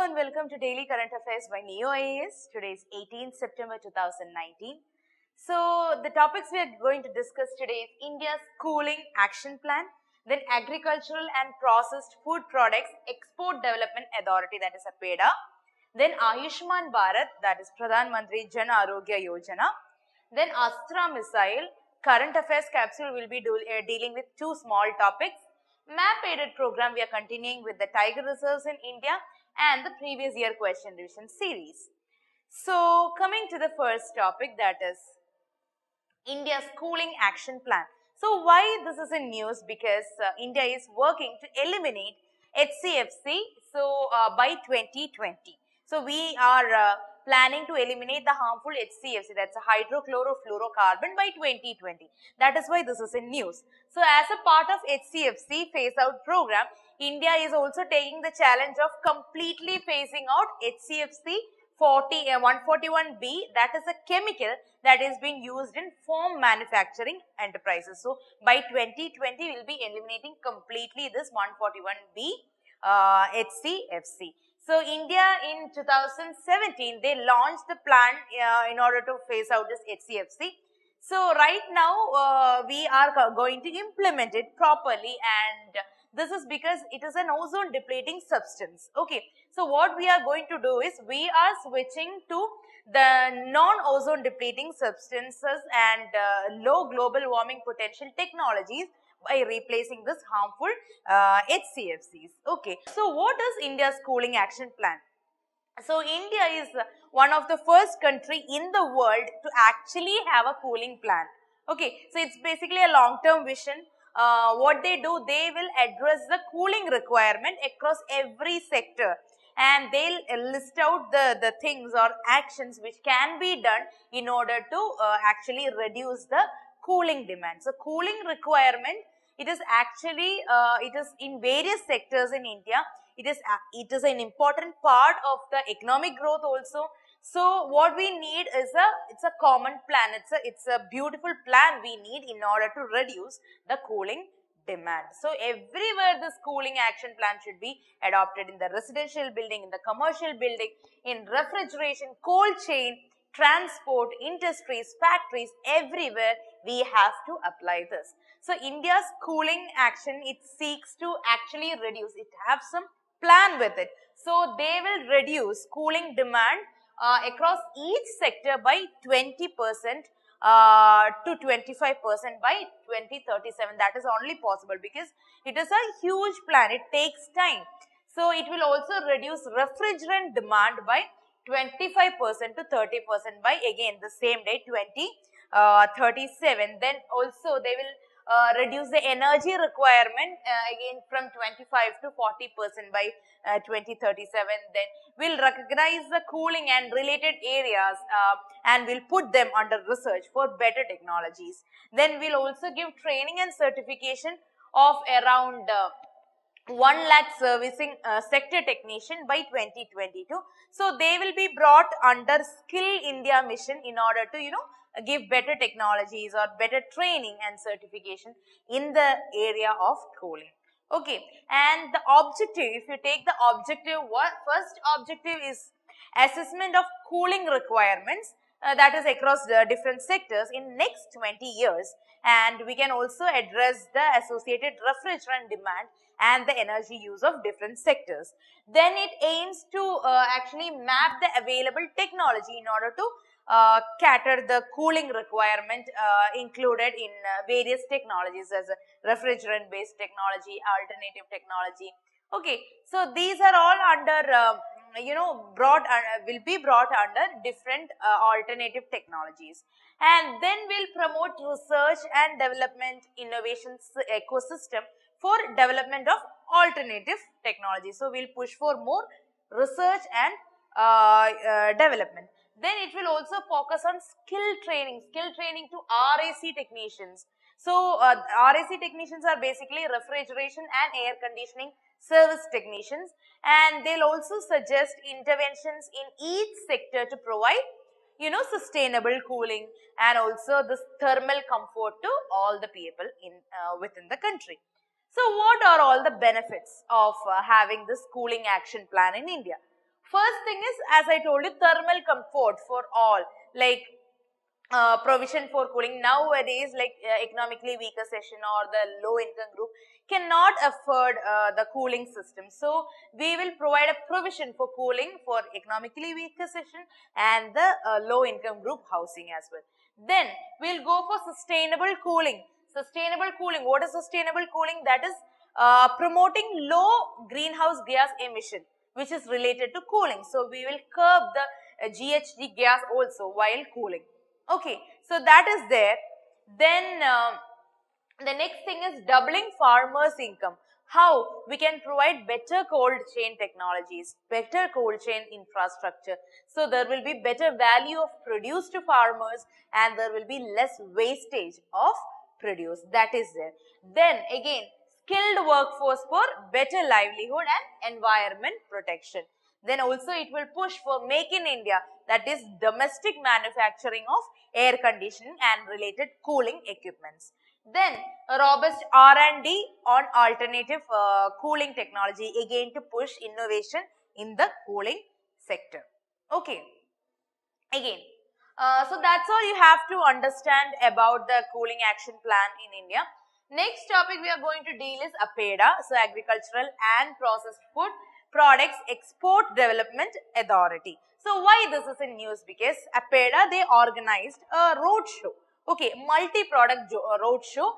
and welcome to Daily Current Affairs by Neo IAS. Today is 18th September 2019. So, the topics we are going to discuss today is India's Cooling Action Plan, then Agricultural and Processed Food Products Export Development Authority, that is APEDA, then Ayushman Bharat, that is Pradhan Mantri Jan Arogya Yojana, then Ostrom Missile. Current Affairs capsule will be dealing with two small topics. Map aided program, we are continuing with the tiger reserves in India and the previous year question revision series. So, coming to the first topic, that is India's Cooling Action Plan. So, why this is in news? Because India is working to eliminate HCFC by 2020. So, we are planning to eliminate the harmful HCFC, that's a hydrochlorofluorocarbon, by 2020. That is why this is in news. So, as a part of HCFC phase out program, India is also taking the challenge of completely phasing out HCFC 141B, that is a chemical that is being used in foam manufacturing enterprises. So, by 2020, we will be eliminating completely this 141B HCFC. So, India in 2017, they launched the plan in order to phase out this HCFC. So, right now, we are going to implement it properly, and this is because it is an ozone depleting substance. Okay. So, what we are going to do is, we are switching to the non-ozone depleting substances and low global warming potential technologies by replacing this harmful HCFCs. Okay. So, what is India's Cooling Action Plan? So, India is one of the first country in the world to actually have a cooling plan. Okay. So, it's basically a long-term vision. What they do, they will address the cooling requirement across every sector, and they'll list out the things or actions which can be done in order to actually reduce the cooling demand. So, cooling requirement, it is actually, it is in various sectors in India. It is an important part of the economic growth also. So, what we need is it's a common plan. It's a beautiful plan we need in order to reduce the cooling demand. So, everywhere this cooling action plan should be adopted, in the residential building, in the commercial building, in refrigeration, cold chain, transport, industries, factories, everywhere we have to apply this. So, India's cooling action, it seeks to actually reduce, it have some plan with it. So, they will reduce cooling demand across each sector by 20% to 25% by 2037. That is only possible because it is a huge plan. It takes time. So, it will also reduce refrigerant demand by 25% to 30% by again the same day 2037. Then also they will reduce the energy requirement again from 25 to 40% by 2037. Then we'll recognize the cooling and related areas and we'll put them under research for better technologies. Then we'll also give training and certification of around 1 lakh servicing sector technician by 2022. So, they will be brought under Skill India mission in order to, give better technologies or better training and certification in the area of cooling. Okay. And the objective, if you take the objective, first objective is assessment of cooling requirements that is across the different sectors in next 20 years, and we can also address the associated refrigerant demand and the energy use of different sectors. Then it aims to actually map the available technology in order to cater the cooling requirement included in various technologies as a refrigerant based technology, alternative technology. Okay, so these are all under will be brought under different alternative technologies, and then we'll promote research and development innovation ecosystem for development of alternative technology. So, we'll push for more research and development. Then it will also focus on skill training to RAC technicians. So, RAC technicians are basically refrigeration and air conditioning service technicians, and they'll also suggest interventions in each sector to provide, sustainable cooling and also this thermal comfort to all the people within the country. So, what are all the benefits of having this cooling action plan in India? First thing is, as I told you, thermal comfort for all, like provision for cooling. Nowadays, like economically weaker section or the low income group cannot afford the cooling system. So we will provide a provision for cooling for economically weaker section and the low income group housing as well. Then we'll go for sustainable cooling. Sustainable cooling. What is sustainable cooling? That is promoting low greenhouse gas emission, which is related to cooling. So we will curb the GHG gas also while cooling. Okay, so that is there. Then the next thing is doubling farmers' income. How we can provide better cold chain technologies, better cold chain infrastructure. So there will be better value of produce to farmers and there will be less wastage of produce. That is there. Then again, skilled workforce for better livelihood and environment protection. Then also it will push for Make in India, that is domestic manufacturing of air conditioning and related cooling equipments. Then robust R&D on alternative cooling technology, again to push innovation in the cooling sector. Okay, again. So that's all you have to understand about the cooling action plan in India. Next topic we are going to deal is APEDA, so Agricultural and Processed Food Products Export Development Authority. So why this is in news? Because APEDA, they organized a road show. Okay, multi-product road show.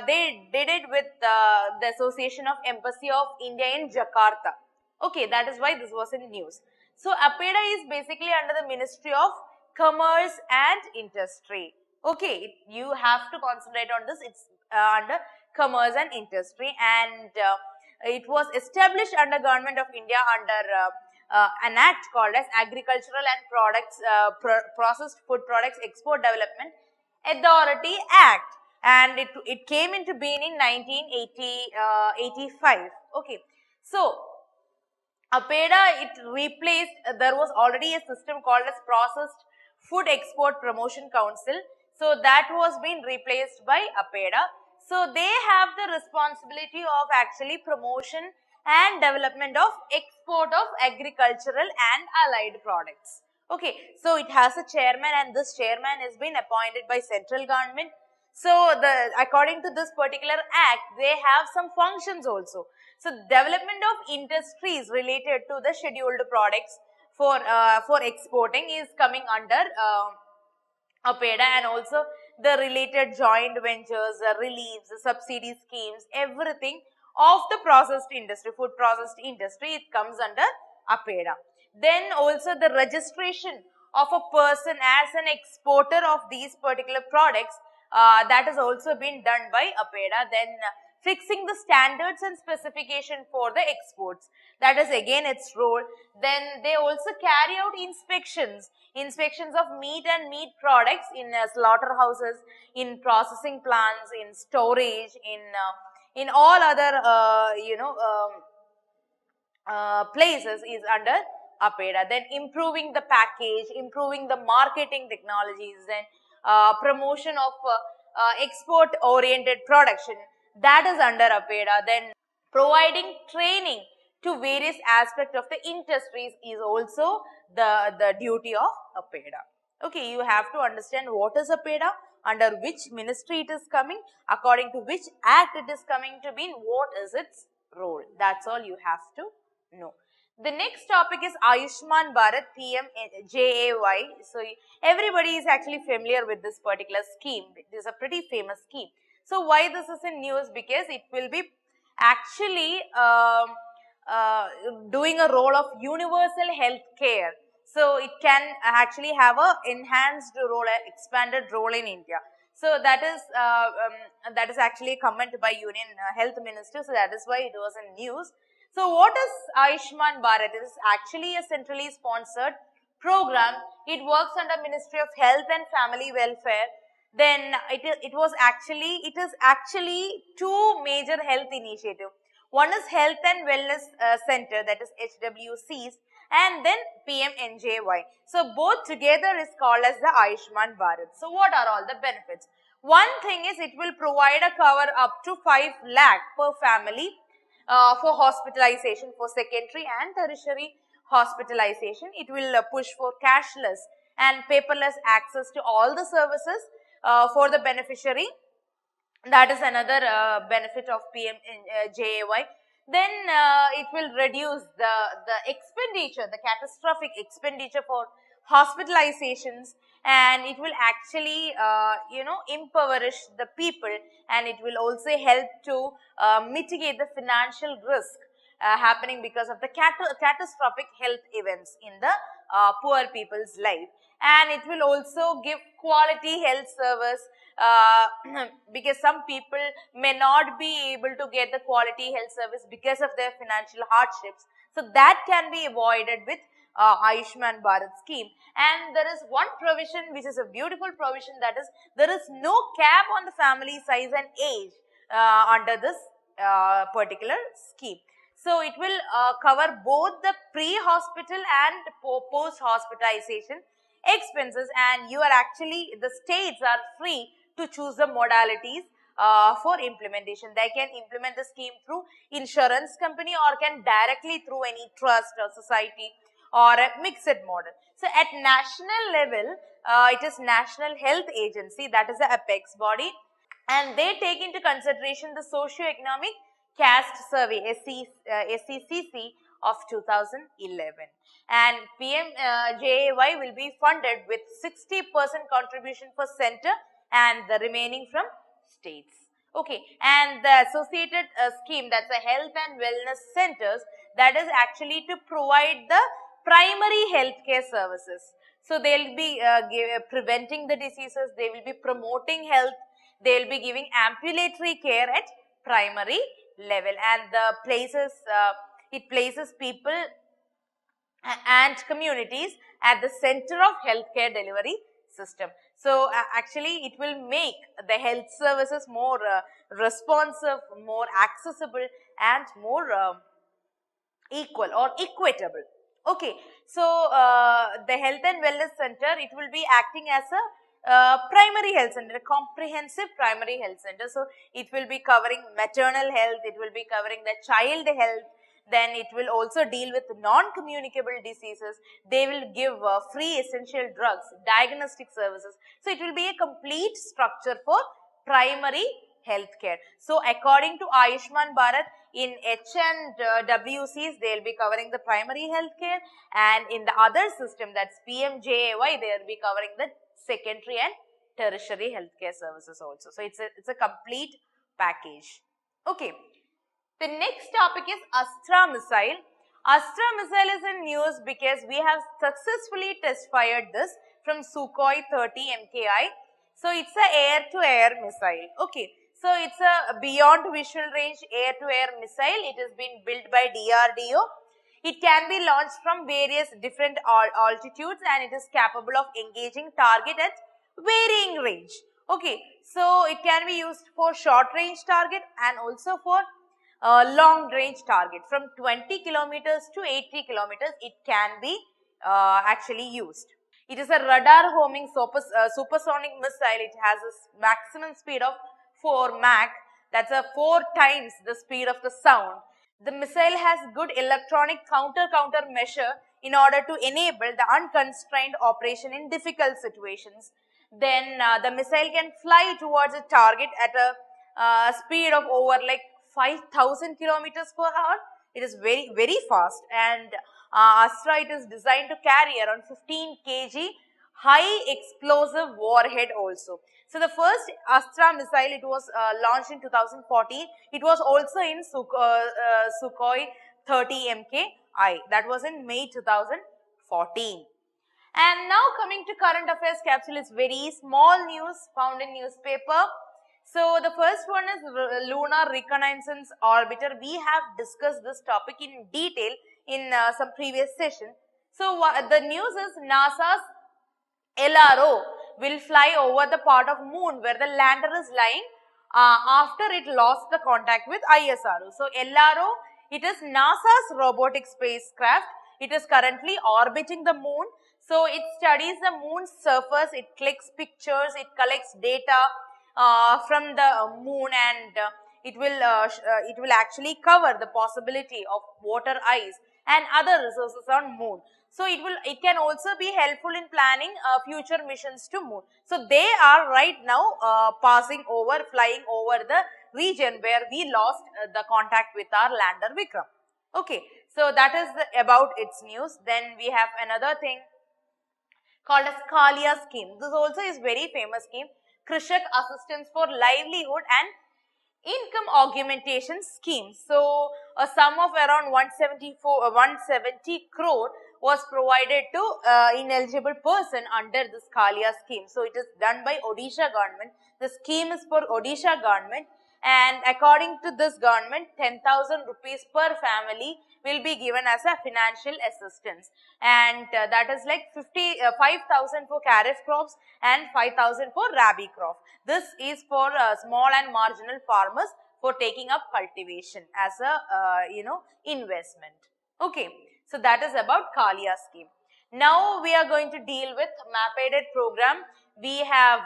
They did it with the Association of Embassy of India in Jakarta. Okay, that is why this was in news. So APEDA is basically under the Ministry of Commerce and Industry. Okay, you have to concentrate on this. It's under Commerce and Industry, and it was established under Government of India under an act called as Agricultural and Processed Food Products Export Development Authority Act, and it came into being in 1985. Okay, so APEDA, it replaced, there was already a system called as Processed Food Export Promotion Council. So that was being replaced by APEDA. So they have the responsibility of actually promotion and development of export of agricultural and allied products. Okay, so it has a chairman and this chairman has been appointed by central government. So according to this particular act, they have some functions also. So development of industries related to the scheduled products for exporting is coming under APEDA, and also the related joint ventures, reliefs, subsidy schemes, everything of the processed industry, food processed industry, it comes under APEDA. Then also the registration of a person as an exporter of these particular products, that has also been done by APEDA. Then fixing the standards and specification for the exports, that is again its role. Then they also carry out inspections of meat and meat products in slaughterhouses, in processing plants, in storage, in all other places is under APEDA. Then improving the package, improving the marketing technologies, then promotion of export oriented production, that is under APEDA. Then providing training to various aspects of the industries is also the duty of APEDA. Okay, you have to understand what is APEDA, under which ministry it is coming, according to which act it is coming to be, what is its role. That's all you have to know. The next topic is Ayushman Bharat PMJAY. So everybody is actually familiar with this particular scheme. It is a pretty famous scheme. So why this is in news? Because it will be actually doing a role of universal health care. So it can actually have a enhanced role, expanded role in India. So that is actually a comment by Union Health Minister. So that is why it was in news. So what is Ayushman Bharat? It is actually a centrally sponsored program. It works under Ministry of Health and Family Welfare. Then it is actually two major health initiatives. One is Health and Wellness Center, that is HWCs, and then PMNJY. So both together is called as the Ayushman Bharat. So what are all the benefits? One thing is it will provide a cover up to 5 lakh per family for hospitalization for secondary and tertiary hospitalization. It will push for cashless and paperless access to all the services for the beneficiary. That is another benefit of PMJAY. Then it will reduce the expenditure, the catastrophic expenditure for hospitalizations, and it will actually impoverish the people, and it will also help to mitigate the financial risk happening because of the catastrophic health events in the poor people's life. And it will also give quality health service because some people may not be able to get the quality health service because of their financial hardships. So that can be avoided with Ayushman Bharat scheme. And there is one provision which is a beautiful provision, that is, there is no cap on the family size and age under this particular scheme. So it will cover both the pre-hospital and post-hospitalization expenses, and you are actually, the states are free to choose the modalities for implementation. They can implement the scheme through insurance company or can directly through any trust or society or a mixed model. So at national level, it is National Health Agency, that is the apex body, and they take into consideration the socio-economic caste survey SECC of 2011, and PMJAY will be funded with 60% contribution for center and the remaining from states. Okay, and the associated scheme, that's a health and wellness centers, that is actually to provide the primary healthcare services. So they will be preventing the diseases, they will be promoting health, they will be giving ambulatory care at primary level, and the places it places people and communities at the center of healthcare delivery system. So actually it will make the health services more responsive, more accessible, and more equal or equitable. Okay, so the health and wellness center, it will be acting as a primary health center, a comprehensive primary health center. So it will be covering maternal health, it will be covering the child health, then it will also deal with non-communicable diseases. They will give free essential drugs, diagnostic services. So it will be a complete structure for primary healthcare. So according to Ayushman Bharat, in H and WCs, they will be covering the primary healthcare, and in the other system, that's PMJAY, they will be covering the secondary and tertiary healthcare services also. So it's a complete package. Okay. The next topic is Ostrom Missile. Ostrom Missile is in news because we have successfully test fired this from Sukhoi 30 MKI. So it's a air-to-air missile. Okay. So it's a beyond visual range air-to-air missile. It has been built by DRDO. It can be launched from various different altitudes, and it is capable of engaging target at varying range. Okay. So it can be used for short range target and also for long range target. From 20 kilometers to 80 kilometers, it can be actually used. It is a radar homing supersonic missile. It has a maximum speed of 4 Mach, that's a 4 times the speed of the sound. The missile has good electronic counter measure in order to enable the unconstrained operation in difficult situations. Then the missile can fly towards a target at a speed of over like 5,000 kilometers per hour. It is very fast, and Astra, it is designed to carry around 15 kg high explosive warhead also. So the first Astra missile, it was launched in 2014. It was also in Sukhoi 30 MKI. That was in May 2014. And now coming to current affairs capsule, is very small news found in newspaper. So the first one is Lunar Reconnaissance Orbiter. We have discussed this topic in detail in some previous session. So the news is NASA's LRO will fly over the part of moon where the lander is lying after it lost the contact with ISRO. So LRO, it is NASA's robotic spacecraft. It is currently orbiting the moon. So it studies the moon's surface, it clicks pictures, it collects data from the moon, and it will actually cover the possibility of water, ice and other resources on moon. So it can also be helpful in planning future missions to moon. So they are right now flying over the region where we lost the contact with our lander Vikram. Okay, so that is about its news. Then we have another thing called as Kalia Scheme. This also is very famous scheme. Krishak Assistance for Livelihood and Income Augmentation Scheme. So a sum of around 170 crore was provided to ineligible person under this Kalia scheme. So it is done by Odisha government. The scheme is for Odisha government, and according to this government, 10,000 rupees per family will be given as a financial assistance, and that is like 5,000 for kharif crops and 5,000 for rabi crop. This is for small and marginal farmers for taking up cultivation as a investment. Okay, so that is about Kalia scheme. Now we are going to deal with map-aided program. We have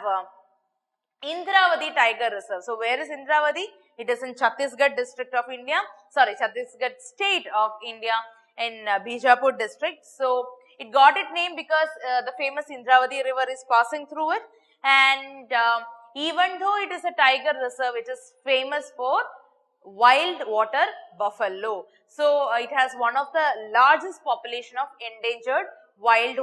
Indravati Tiger Reserve. So where is Indravati? It is in Chhattisgarh district of India. Sorry, Chhattisgarh state of India in Bijapur district. So it got its name because the famous Indravati river is passing through it, and even though it is a tiger reserve, it is famous for wild water buffalo. So it has one of the largest population of endangered wild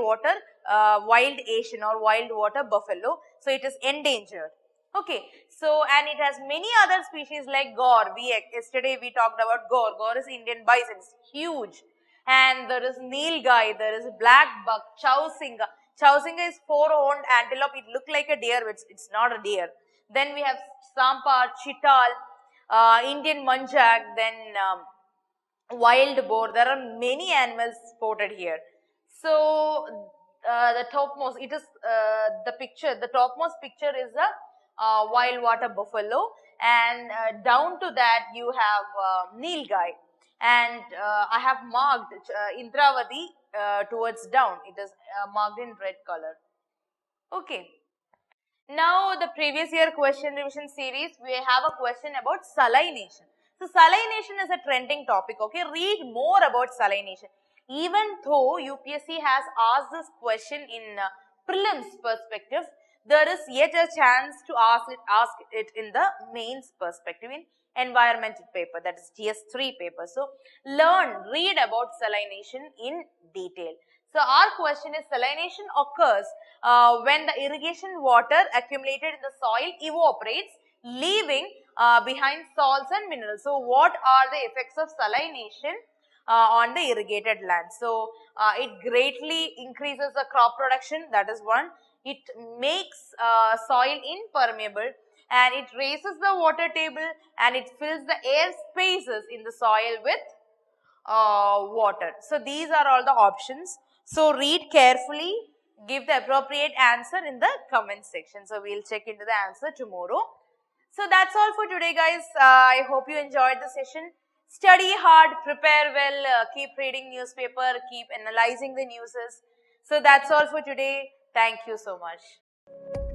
Asian or wild water buffalo. So it is endangered. Okay, so and it has many other species like gaur. Yesterday we talked about gaur. Gaur is Indian bison, it's huge. And there is nilgai, there is black buck, chausinga. Chausinga is four-horned antelope. It looks like a deer, but it's not a deer. Then we have sampar, chital, Indian manjak, then wild boar. There are many animals spotted here. So the topmost, it is the topmost picture is the wild water buffalo, and down to that you have nilgai, and I have marked Indravati towards down. It is marked in red color. Okay. Now the previous year question revision series, we have a question about salination. So salination is a trending topic. Okay, read more about salination. Even though UPSC has asked this question in prelims perspective, there is yet a chance to ask it in the mains perspective in environmental paper, that is GS3 paper. So read about salination in detail. So our question is, salination occurs when the irrigation water accumulated in the soil evaporates, leaving behind salts and minerals. So what are the effects of salination on the irrigated land? So it greatly increases the crop production, that is one. It makes soil impermeable, and it raises the water table, and it fills the air spaces in the soil with water. So these are all the options. So read carefully, give the appropriate answer in the comment section. So we'll check into the answer tomorrow. So that's all for today, guys. I hope you enjoyed the session. Study hard, prepare well, keep reading newspaper, keep analyzing the news. So that's all for today. Thank you so much.